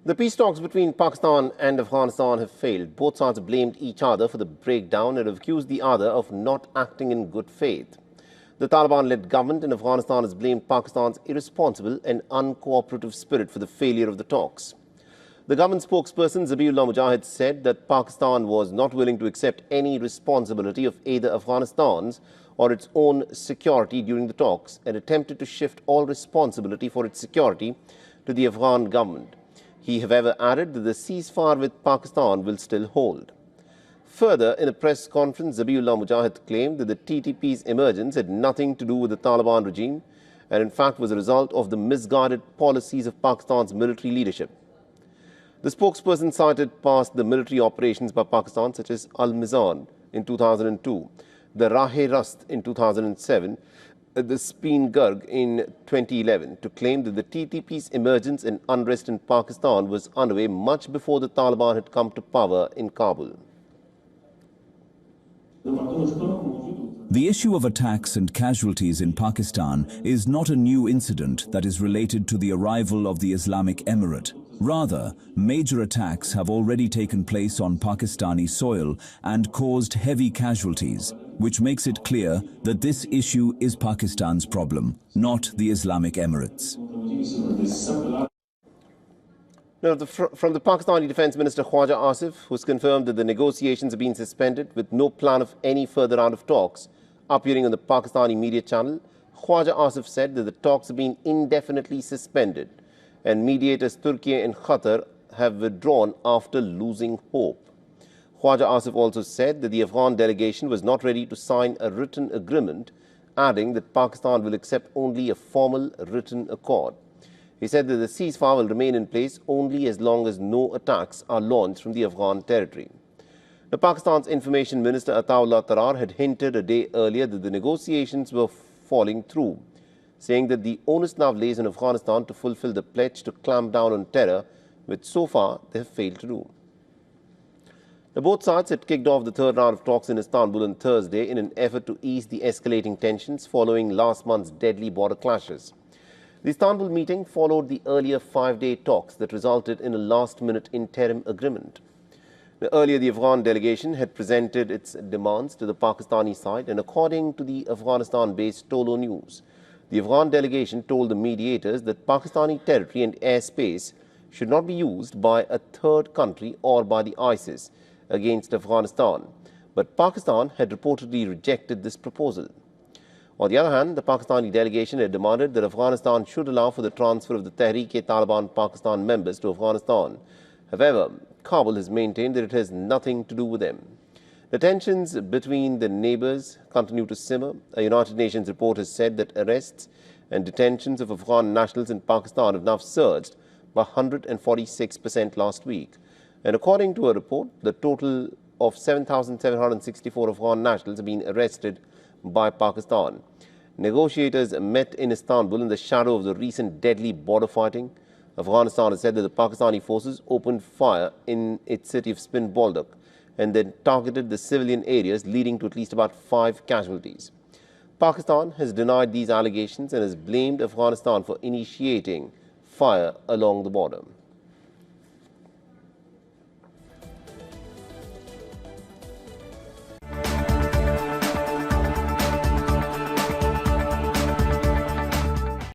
The peace talks between Pakistan and Afghanistan have failed. Both sides have blamed each other for the breakdown and have accused the other of not acting in good faith. The Taliban-led government in Afghanistan has blamed Pakistan's irresponsible and uncooperative spirit for the failure of the talks. The government spokesperson Zabiullah Mujahid said that Pakistan was not willing to accept any responsibility of either Afghanistan's or its own security during the talks and attempted to shift all responsibility for its security to the Afghan government. He, however, added that the ceasefire with Pakistan will still hold. Further, in a press conference, Zabiullah Mujahid claimed that the TTP's emergence had nothing to do with the Taliban regime and in fact was a result of the misguided policies of Pakistan's military leadership. The spokesperson cited past the military operations by Pakistan such as Al-Mizan in 2002, the Rahe-Rast in 2007, the Speen-Garg in 2011 to claim that the TTP's emergence and unrest in Pakistan was underway much before the Taliban had come to power in Kabul. The issue of attacks and casualties in Pakistan is not a new incident that is related to the arrival of the Islamic Emirate. Rather, major attacks have already taken place on Pakistani soil and caused heavy casualties, which makes it clear that this issue is Pakistan's problem, not the Islamic Emirates. Now, from the Pakistani Defence Minister Khwaja Asif, who has confirmed that the negotiations have been suspended with no plan of any further round of talks, appearing on the Pakistani media channel, Khwaja Asif said that the talks have been indefinitely suspended and mediators Turkey and Qatar have withdrawn after losing hope. Khwaja Asif also said that the Afghan delegation was not ready to sign a written agreement, adding that Pakistan will accept only a formal written accord. He said that the ceasefire will remain in place only as long as no attacks are launched from the Afghan territory. Now, Pakistan's Information Minister Ataullah Tarar had hinted a day earlier that the negotiations were falling through, saying that the onus now lays on Afghanistan to fulfill the pledge to clamp down on terror, which so far they have failed to do. Now, both sides had kicked off the third round of talks in Istanbul on Thursday in an effort to ease the escalating tensions following last month's deadly border clashes. The Istanbul meeting followed the earlier 5-day talks that resulted in a last-minute interim agreement. Now, earlier, the Afghan delegation had presented its demands to the Pakistani side, and according to the Afghanistan-based Tolo News, the Afghan delegation told the mediators that Pakistani territory and airspace should not be used by a third country or by the ISIS against Afghanistan, but Pakistan had reportedly rejected this proposal. On the other hand, the Pakistani delegation had demanded that Afghanistan should allow for the transfer of the Tehreek-e-Taliban Pakistan members to Afghanistan. However, Kabul has maintained that it has nothing to do with them. The tensions between the neighbors continue to simmer. A United Nations report has said that arrests and detentions of Afghan nationals in Pakistan have now surged by 146% last week. And according to a report, the total of 7,764 Afghan nationals have been arrested by Pakistan. Negotiators met in Istanbul in the shadow of the recent deadly border fighting. Afghanistan has said that the Pakistani forces opened fire in its city of Spin Boldak and then targeted the civilian areas, leading to at least about 5 casualties. Pakistan has denied these allegations and has blamed Afghanistan for initiating fire along the border.